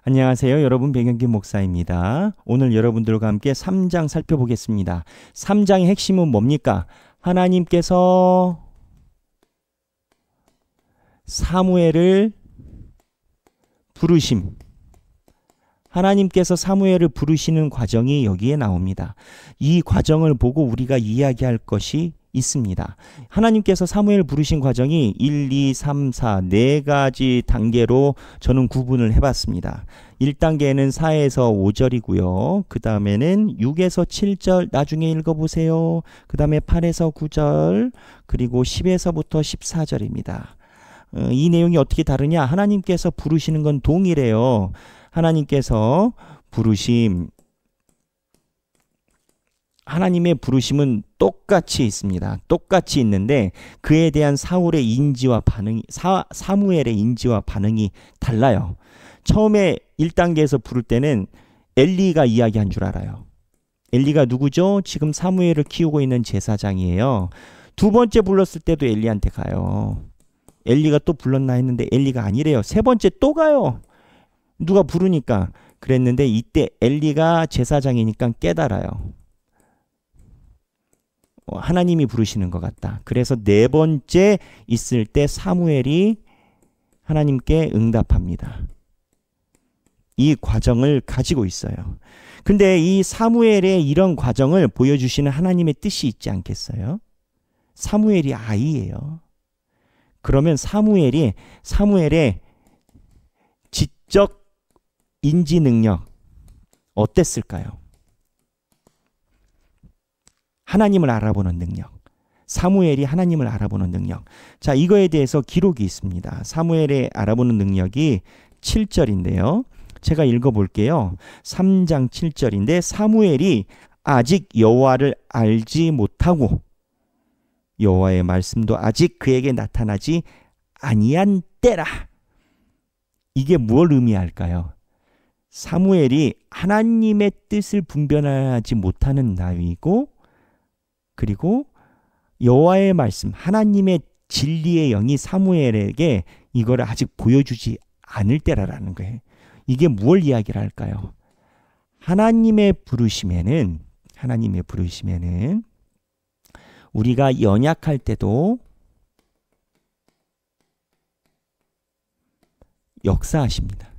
안녕하세요. 여러분 백영기 목사입니다. 오늘 여러분들과 함께 3장 살펴보겠습니다. 3장의 핵심은 뭡니까? 하나님께서 사무엘을 부르심. 하나님께서 사무엘을 부르시는 과정이 여기에 나옵니다. 이 과정을 보고 우리가 이야기할 것이 있습니다. 하나님께서 사무엘 부르신 과정이 1, 2, 3, 4 네 가지 단계로 저는 구분을 해봤습니다. 1단계는 4에서 5절이고요. 그 다음에는 6에서 7절 나중에 읽어보세요. 그 다음에 8에서 9절 그리고 10에서부터 14절입니다. 이 내용이 어떻게 다르냐? 하나님께서 부르시는 건 동일해요. 하나님께서 부르심, 하나님의 부르심은 똑같이 있습니다. 똑같이 있는데 그에 대한 사울의 인지와 반응이 사무엘의 인지와 반응이 달라요. 처음에 1단계에서 부를 때는 엘리가 이야기한 줄 알아요. 엘리가 누구죠? 지금 사무엘을 키우고 있는 제사장이에요. 두 번째 불렀을 때도 엘리한테 가요. 엘리가 또 불렀나 했는데 엘리가 아니래요. 세 번째 또 가요. 누가 부르니까. 그랬는데 이때 엘리가 제사장이니까 깨달아요. 하나님이 부르시는 것 같다. 그래서 네 번째 있을 때 사무엘이 하나님께 응답합니다. 이 과정을 가지고 있어요. 근데 이 사무엘의 이런 과정을 보여주시는 하나님의 뜻이 있지 않겠어요? 사무엘이 아이예요. 그러면 사무엘의 지적 인지 능력 어땠을까요? 하나님을 알아보는 능력. 사무엘이 하나님을 알아보는 능력. 자, 이거에 대해서 기록이 있습니다. 사무엘의 알아보는 능력이 7절인데요. 제가 읽어볼게요. 3장 7절인데 사무엘이 아직 여호와를 알지 못하고 여호와의 말씀도 아직 그에게 나타나지 아니한 때라. 이게 뭘 의미할까요? 사무엘이 하나님의 뜻을 분별하지 못하는 나이고 그리고 여호와의 말씀, 하나님의 진리의 영이 사무엘에게 이거를 아직 보여주지 않을 때라는 거예요. 이게 무엇 이야기를 할까요? 하나님의 부르심에는 우리가 연약할 때도 역사하십니다.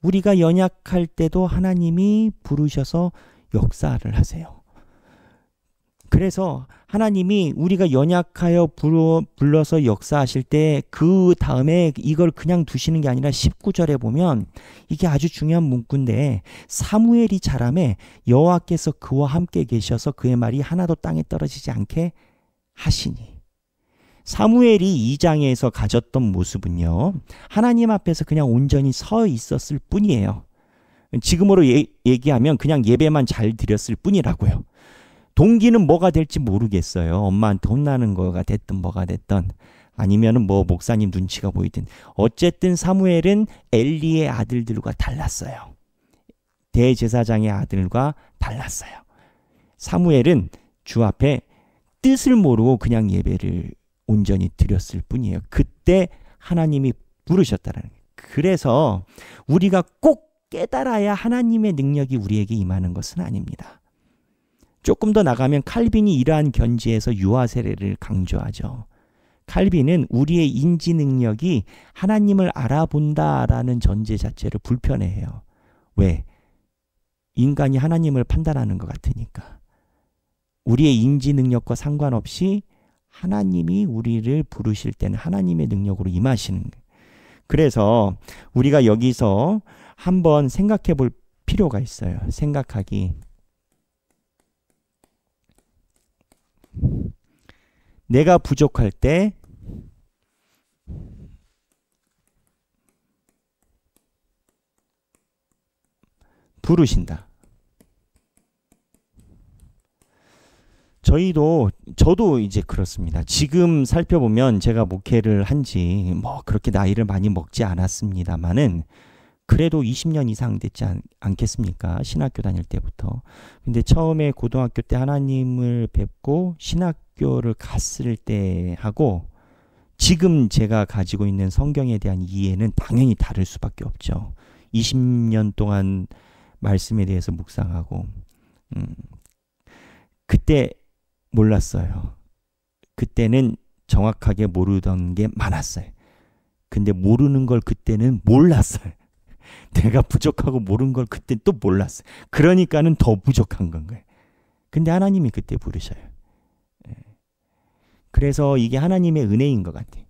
우리가 연약할 때도 하나님이 부르셔서 역사를 하세요. 그래서 하나님이 우리가 연약하여 불러서 역사하실 때 그 다음에 이걸 그냥 두시는 게 아니라 19절에 보면 이게 아주 중요한 문구인데 사무엘이 자라매 여호와께서 그와 함께 계셔서 그의 말이 하나도 땅에 떨어지지 않게 하시니. 사무엘이 2장에서 가졌던 모습은요. 하나님 앞에서 그냥 온전히 서 있었을 뿐이에요. 지금으로 얘기하면 그냥 예배만 잘 드렸을 뿐이라고요. 동기는 뭐가 될지 모르겠어요. 엄마한테 혼나는 거가 됐든 뭐가 됐든 아니면은 뭐 목사님 눈치가 보이든 어쨌든 사무엘은 엘리의 아들들과 달랐어요. 대제사장의 아들과 달랐어요. 사무엘은 주 앞에 뜻을 모르고 그냥 예배를 온전히 드렸을 뿐이에요. 그때 하나님이 부르셨다는 거예요. 그래서 우리가 꼭 깨달아야 하나님의 능력이 우리에게 임하는 것은 아닙니다. 조금 더 나가면 칼빈이 이러한 견지에서 유아 세례를 강조하죠. 칼빈은 우리의 인지 능력이 하나님을 알아본다라는 전제 자체를 불편해해요. 왜? 인간이 하나님을 판단하는 것 같으니까. 우리의 인지 능력과 상관없이 하나님이 우리를 부르실 때는 하나님의 능력으로 임하시는 거예요. 그래서 우리가 여기서 한번 생각해 볼 필요가 있어요. 생각하기. 내가 부족할 때 부르신다. 저도 이제 그렇습니다. 지금 살펴보면 제가 목회를 한지 뭐 그렇게 나이를 많이 먹지 않았습니다만은 그래도 20년 이상 됐지 않겠습니까? 신학교 다닐 때부터. 근데 처음에 고등학교 때 하나님을 뵙고 신학교를 갔을 때 하고 지금 제가 가지고 있는 성경에 대한 이해는 당연히 다를 수밖에 없죠. 20년 동안 말씀에 대해서 묵상하고 그때 몰랐어요. 그때는 정확하게 모르던 게 많았어요. 근데 모르는 걸 그때는 몰랐어요. 내가 부족하고 모르는 걸 그때 또 몰랐어요. 그러니까는 더 부족한 건 거예요. 근데 하나님이 그때 부르셔요. 그래서 이게 하나님의 은혜인 것 같아요.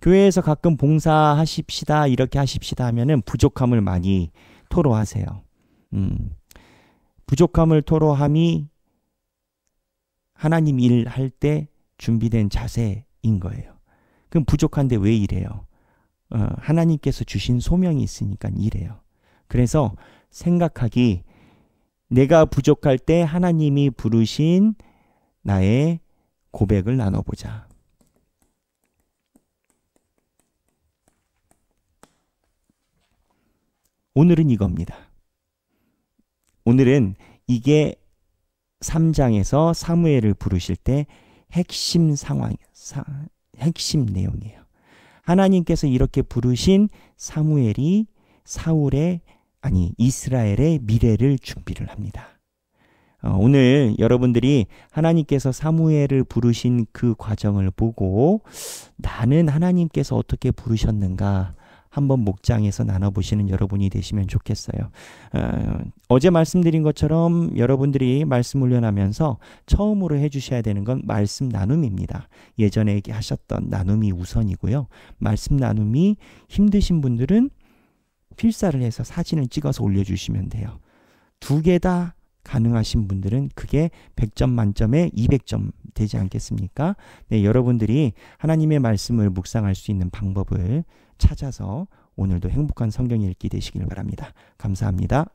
교회에서 가끔 봉사하십시다, 이렇게 하십시다 하면은 부족함을 많이 토로하세요. 부족함을 토로함이 하나님 일할 때 준비된 자세인 거예요. 그럼 부족한데 왜 이래요? 하나님께서 주신 소명이 있으니까 이래요. 그래서 생각하기, 내가 부족할 때 하나님이 부르신 나의 고백을 나눠보자. 오늘은 이겁니다. 오늘은 이게 3장에서 사무엘을 부르실 때 핵심 상황, 핵심 내용이에요. 하나님께서 이렇게 부르신 사무엘이 이스라엘의 미래를 준비를 합니다. 오늘 여러분들이 하나님께서 사무엘을 부르신 그 과정을 보고 나는 하나님께서 어떻게 부르셨는가 한번 목장에서 나눠보시는 여러분이 되시면 좋겠어요. 어제 말씀드린 것처럼 여러분들이 말씀 훈련하면서 처음으로 해주셔야 되는 건 말씀 나눔입니다. 예전에 하셨던 나눔이 우선이고요. 말씀 나눔이 힘드신 분들은 필사를 해서 사진을 찍어서 올려주시면 돼요. 두 개 다 가능하신 분들은 그게 100점 만점에 200점 되지 않겠습니까? 네, 여러분들이 하나님의 말씀을 묵상할 수 있는 방법을 찾아서 오늘도 행복한 성경 읽기 되시길 바랍니다. 감사합니다.